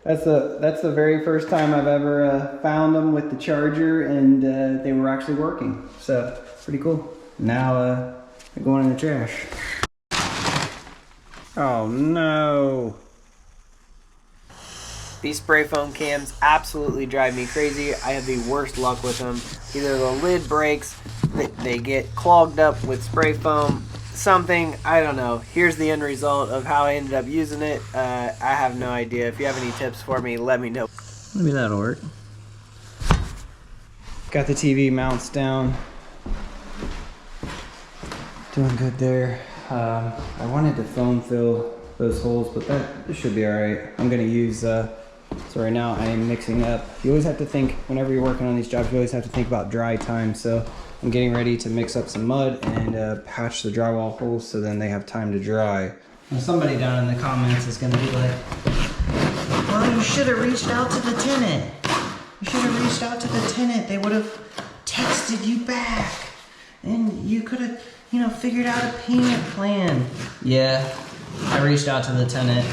That's the very first time I've ever found them with the charger, and they were actually working. So pretty cool. Now they're going in the trash. Oh no! These spray foam cams absolutely drive me crazy. I have the worst luck with them. Either the lid breaks, they get clogged up with spray foam, something, I don't know. Here's the end result of how I ended up using it. I have no idea. If you have any tips for me, let me know. Maybe that'll work. Got the TV mounts down. Doing good there. I wanted to foam fill those holes, but that should be all right. I'm gonna use, so right now I am mixing up. You always have to think, whenever you're working on these jobs, you always have to think about dry time. So I'm getting ready to mix up some mud and patch the drywall holes so then they have time to dry. Now somebody down in the comments is gonna be like, well, you should have reached out to the tenant. You should have reached out to the tenant. They would have texted you back and you could have, you know, figured out a payment plan. Yeah, I reached out to the tenant,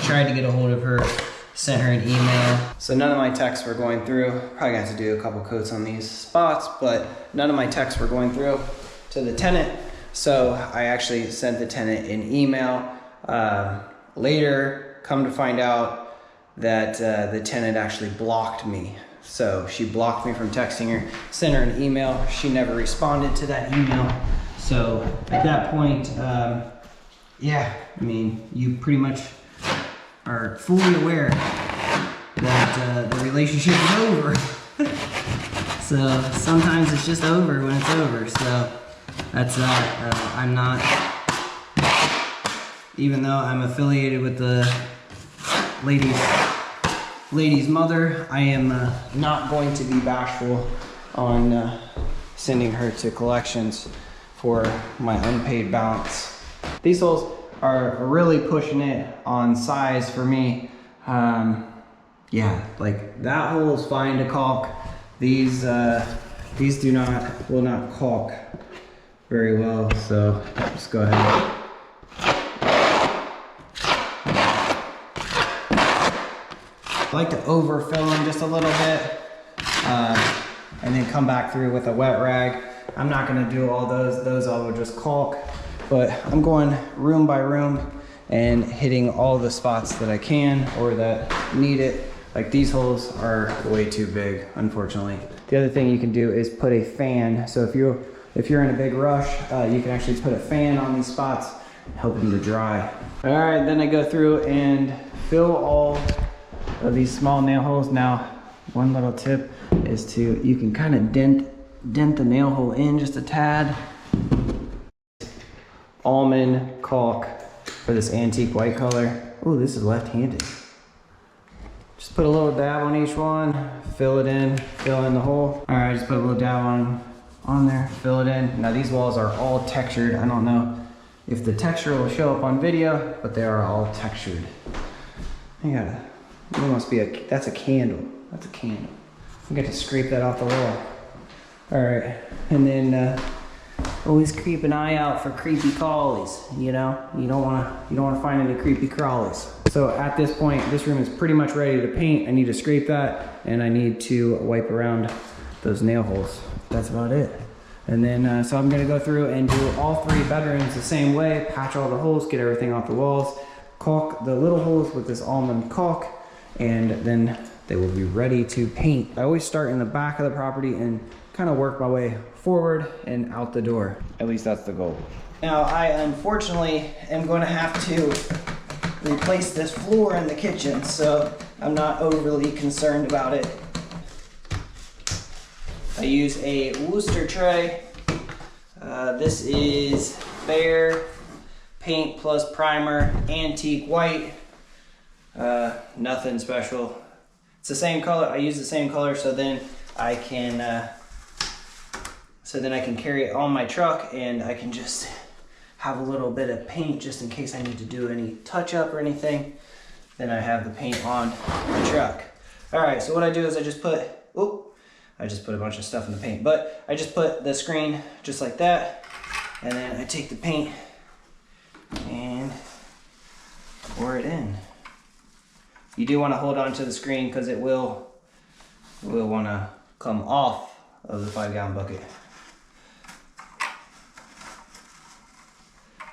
tried to get a hold of her, sent her an email. So none of my texts were going through. Probably gonna have to do a couple coats on these spots, but none of my texts were going through to the tenant. So I actually sent the tenant an email. Later, come to find out that the tenant actually blocked me. So she blocked me from texting her, sent her an email. She never responded to that email. So at that point, yeah, I mean, you pretty much are fully aware that the relationship is over. So sometimes it's just over when it's over. So that's that. I'm not, even though I'm affiliated with the lady's mother, I am not going to be bashful on sending her to collections for my unpaid balance. These holes are really pushing it on size for me. Yeah, like that hole is fine to caulk. These will not caulk very well. So just go ahead. I like to overfill them just a little bit and then come back through with a wet rag. I'm not gonna do all those. Those I will just caulk, but I'm going room by room and hitting all the spots that I can or that need it. Like these holes are way too big, unfortunately. The other thing you can do is put a fan. So if you're in a big rush, you can actually put a fan on these spots, help them to dry. All right, then I go through and fill all of these small nail holes. Now, one little tip is you can kind of dent the nail hole in just a tad. Almond caulk for this antique white color. Oh, this is left-handed. Just put a little dab on each one, fill it in, fill in the hole. All right, just put a little dab on there, fill it in. Now these walls are all textured. I don't know if the texture will show up on video, but they are all textured. It must be that's a candle. That's a candle. I get to scrape that off the wall. All right, and then always keep an eye out for creepy crawlies. You know, you don't want to find any creepy crawlies. So at this point, this room is pretty much ready to paint. I need to scrape that, and I need to wipe around those nail holes. That's about it. And then, so I'm gonna go through and do all 3 bedrooms the same way, patch all the holes, get everything off the walls, caulk the little holes with this almond caulk, and then they will be ready to paint. I always start in the back of the property and kind of work my way forward and out the door. At least that's the goal. Now, I unfortunately am going to have to replace this floor in the kitchen, so I'm not overly concerned about it. I use a Worcester tray. This is Behr Paint Plus Primer Antique White. Nothing special. It's the same color. I use the same color so then I can carry it on my truck and I can just have a little bit of paint just in case I need to do any touch up or anything. Then I have the paint on my truck. All right, so what I do is I just put a bunch of stuff in the paint, but I just put the screen just like that, and then I take the paint and pour it in. You do want to hold on to the screen because it will want to come off of the 5-gallon bucket.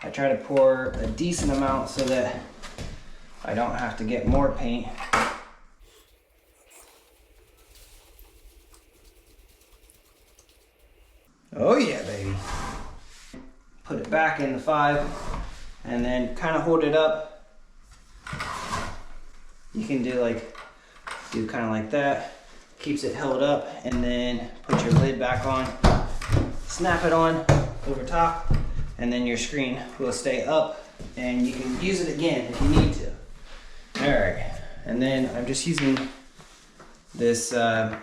I try to pour a decent amount so that I don't have to get more paint. Oh yeah, baby. Put it back in the 5 and then kind of hold it up. You can do kind of like that. Keeps it held up, and then put your lid back on. Snap it on over top, and then your screen will stay up and you can use it again if you need to. All right, and then I'm just using this this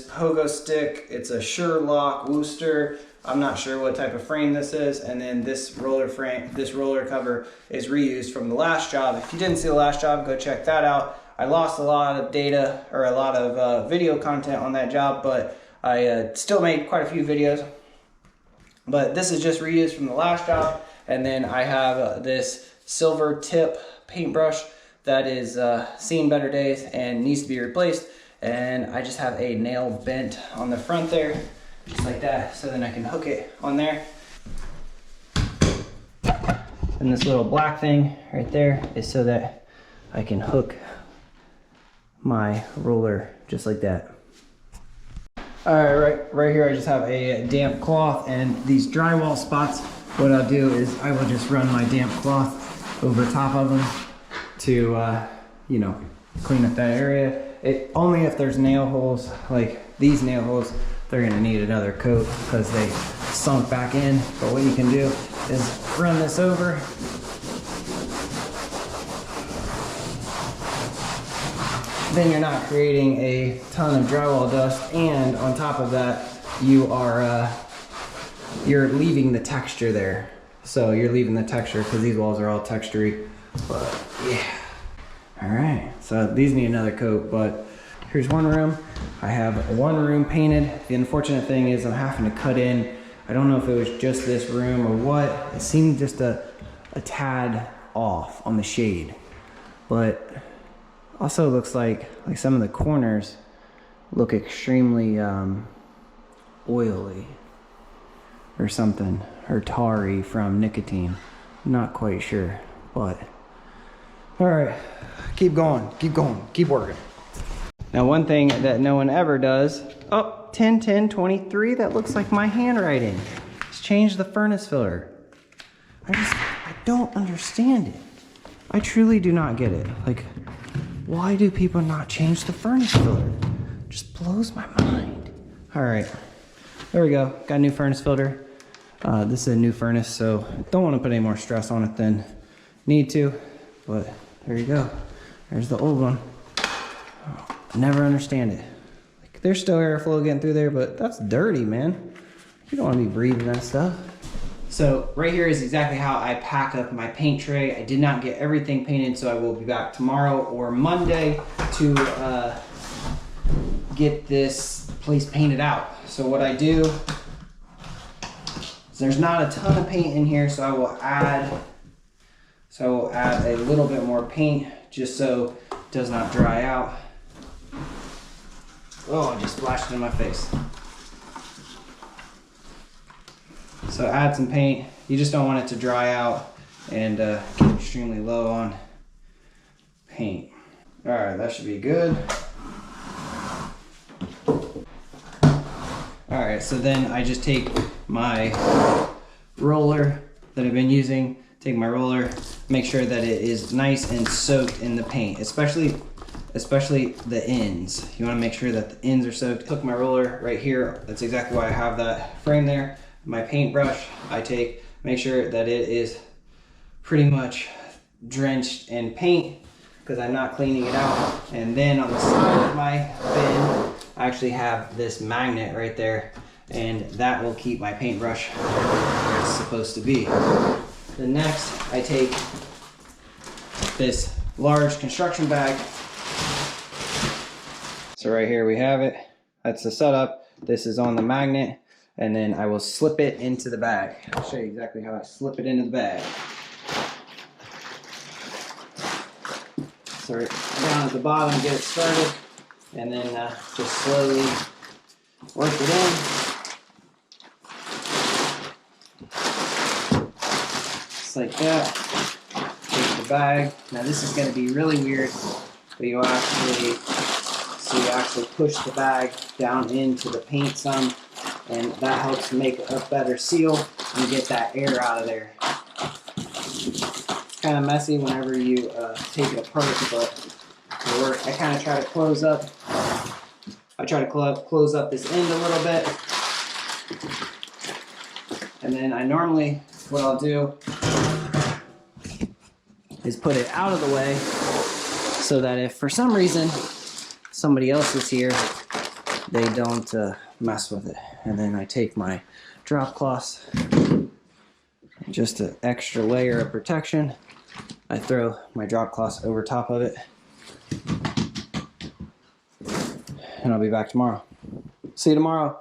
pogo stick. It's a Sherlock Wooster. I'm not sure what type of frame this is. And then this roller cover is reused from the last job. If you didn't see the last job, go check that out. I lost a lot of data, or a lot of video content on that job, but I still made quite a few videos. But this is just reused from the last job. And then I have this silver tip paintbrush that is seen better days and needs to be replaced. And I just have a nail bent on the front there, just like that, so then I can hook it on there. And this little black thing right there is so that I can hook my roller just like that. All right here I just have a damp cloth, and these drywall spots, what I'll do is I will just run my damp cloth over top of them to, you know, clean up that area. Only if there's nail holes, like these nail holes, they're gonna need another coat because they sunk back in. But what you can do is run this over. Then you're not creating a ton of drywall dust, and on top of that, you're leaving the texture there. So you're leaving the texture because these walls are all textury. But yeah. All right, so these need another coat, but here's one room. I have one room painted. The unfortunate thing is I'm having to cut in. I don't know if it was just this room or what. It seemed just a tad off on the shade, but also looks like some of the corners look extremely oily or something, or tarry from nicotine. I'm not quite sure, but all right, keep going, keep working. Now, one thing that no one ever does, 10-10-23, that looks like my handwriting. Let's change the furnace filter. I don't understand it. I truly do not get it. Like, why do people not change the furnace filter? It just blows my mind. All right, there we go, got a new furnace filter. This is a new furnace, so don't want to put any more stress on it than need to, but there you go. There's the old one. I never understand it. Like, there's still airflow getting through there, but that's dirty, man. You don't want to be breathing that stuff. So right here is exactly how I pack up my paint tray. I did not get everything painted, so I will be back tomorrow or Monday to get this place painted out. So what I do is, there's not a ton of paint in here, so I will add a little bit more paint just so it does not dry out. Oh, I just splashed it in my face. So add some paint. You just don't want it to dry out and get extremely low on paint. All right, that should be good. All right, so then I just take my roller that I've been using, make sure that it is nice and soaked in the paint, especially the ends. You want to make sure that the ends are soaked. Hook my roller right here. That's exactly why I have that frame there. My paintbrush, make sure that it is pretty much drenched in paint because I'm not cleaning it out. And then on the side of my bin, I actually have this magnet right there, and that will keep my paintbrush where it's supposed to be. Then next, I take this large construction bag. So right here we have it. That's the setup. This is on the magnet, and then I will slip it into the bag. I'll show you exactly how I slip it into the bag. So we're down at the bottom, get it started, and then just slowly work it in. Just like that. Take the bag. Now this is going to be really weird, but you actually push the bag down into the paint some, and that helps make a better seal and get that air out of there. It's kind of messy whenever you take it apart, but it works. I kind of try to close up. I try to close up this end a little bit, and then I normally, what I'll do is put it out of the way so that if for some reason somebody else is here, they don't mess with it. And then I take my drop cloths, just an extra layer of protection. I throw my drop cloths over top of it, and I'll be back tomorrow. See you tomorrow.